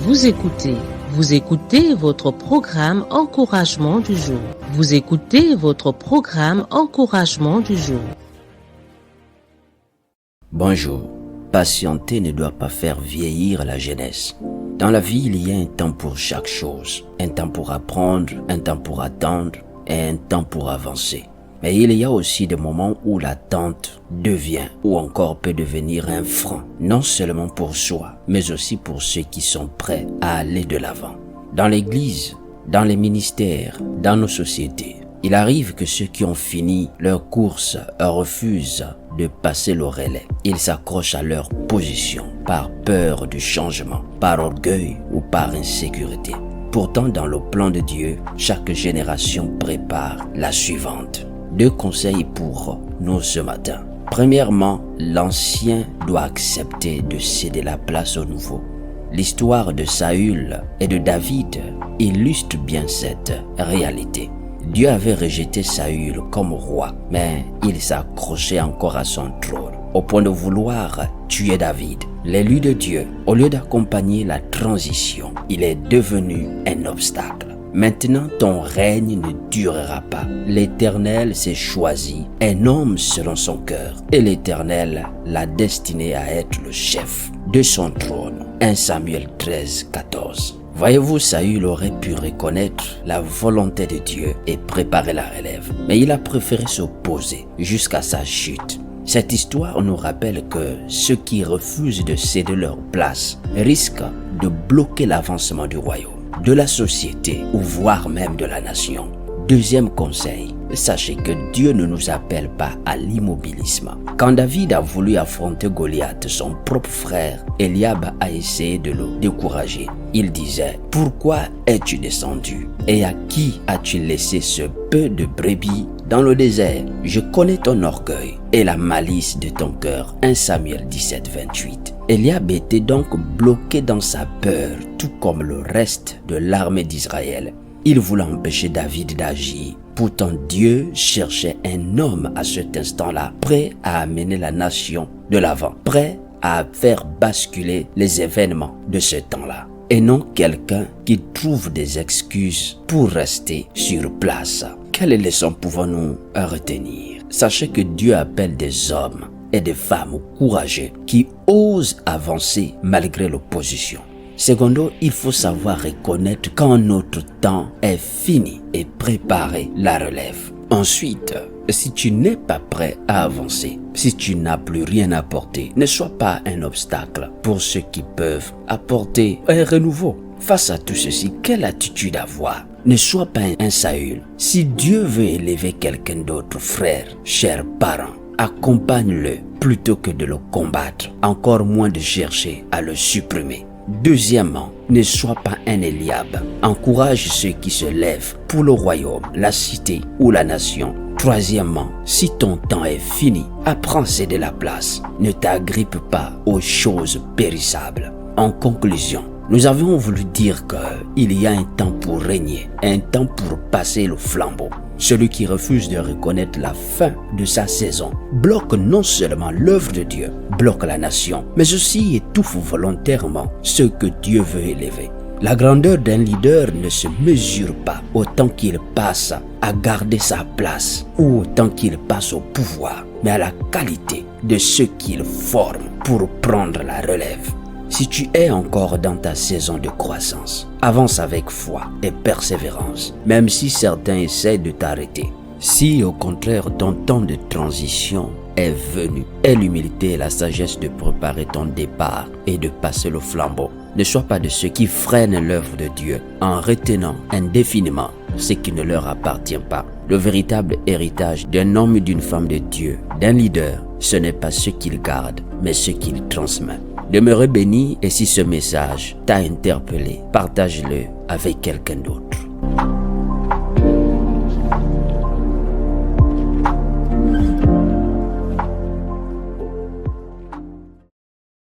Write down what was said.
Vous écoutez votre programme Encouragement du jour. Vous écoutez votre programme Encouragement du jour. Bonjour. Patienter ne doit pas faire vieillir la jeunesse. Dans la vie, il y a un temps pour chaque chose. Un temps pour apprendre, un temps pour attendre et un temps pour avancer. Mais il y a aussi des moments où l'attente devient ou encore peut devenir un frein, non seulement pour soi, mais aussi pour ceux qui sont prêts à aller de l'avant. Dans l'église, dans les ministères, dans nos sociétés, il arrive que ceux qui ont fini leur course refusent de passer le relais. Ils s'accrochent à leur position par peur du changement, par orgueil ou par insécurité. Pourtant, dans le plan de Dieu, chaque génération prépare la suivante. 2 conseils pour nous ce matin. Premièrement, l'ancien doit accepter de céder la place au nouveau. L'histoire de Saül et de David illustre bien cette réalité. Dieu avait rejeté Saül comme roi, mais il s'accrochait encore à son trône, au point de vouloir tuer David. L'élu de Dieu, au lieu d'accompagner la transition, il est devenu un obstacle. Maintenant, ton règne ne durera pas. L'Éternel s'est choisi un homme selon son cœur, et l'Éternel l'a destiné à être le chef de son trône. 1 Samuel 13, 14. Voyez-vous, Saül aurait pu reconnaître la volonté de Dieu et préparer la relève, mais il a préféré s'opposer jusqu'à sa chute. Cette histoire nous rappelle que ceux qui refusent de céder leur place risquent de bloquer l'avancement du royaume, de la société ou voire même de la nation. Deuxième conseil, sachez que Dieu ne nous appelle pas à l'immobilisme. Quand David a voulu affronter Goliath, son propre frère, Eliab a essayé de le décourager. Il disait, « Pourquoi es-tu descendu? Et à qui as-tu laissé ce peu de brebis dans le désert? Je connais ton orgueil et la malice de ton cœur. » 1 Samuel 17, 28. Eliab était donc bloqué dans sa peur, tout comme le reste de l'armée d'Israël. Il voulait empêcher David d'agir. Pourtant, Dieu cherchait un homme à cet instant-là, prêt à amener la nation de l'avant, prêt à faire basculer les événements de ce temps-là. Et non quelqu'un qui trouve des excuses pour rester sur place. Quelle leçon pouvons-nous retenir? Sachez que Dieu appelle des hommes et des femmes courageux qui osent avancer malgré l'opposition. Secondo, il faut savoir reconnaître quand notre temps est fini et préparer la relève. Ensuite, si tu n'es pas prêt à avancer, si tu n'as plus rien à apporter, ne sois pas un obstacle pour ceux qui peuvent apporter un renouveau. Face à tout ceci, quelle attitude avoir? Ne sois pas un Saül. Si Dieu veut élever quelqu'un d'autre, frère, cher parent, accompagne-le plutôt que de le combattre, encore moins de chercher à le supprimer. Deuxièmement, ne sois pas un Eliab. Encourage ceux qui se lèvent pour le royaume, la cité ou la nation. Troisièmement, si ton temps est fini, apprends à céder la place. Ne t'agrippe pas aux choses périssables. En conclusion, nous avons voulu dire qu'il y a un temps pour régner, un temps pour passer le flambeau. Celui qui refuse de reconnaître la fin de sa saison bloque non seulement l'œuvre de Dieu, bloque la nation, mais aussi étouffe volontairement ce que Dieu veut élever. La grandeur d'un leader ne se mesure pas au temps qu'il passe à garder sa place ou au temps qu'il passe au pouvoir, mais à la qualité de ceux qu'il forme pour prendre la relève. Si tu es encore dans ta saison de croissance, avance avec foi et persévérance, même si certains essaient de t'arrêter. Si au contraire ton temps de transition est venu, aie l'humilité et la sagesse de préparer ton départ et de passer le flambeau. Ne sois pas de ceux qui freinent l'œuvre de Dieu en retenant indéfiniment ce qui ne leur appartient pas. Le véritable héritage d'un homme et d'une femme de Dieu, d'un leader, ce n'est pas ce qu'il garde, mais ce qu'il transmet. Demeurez béni et si ce message t'a interpellé, partage-le avec quelqu'un d'autre.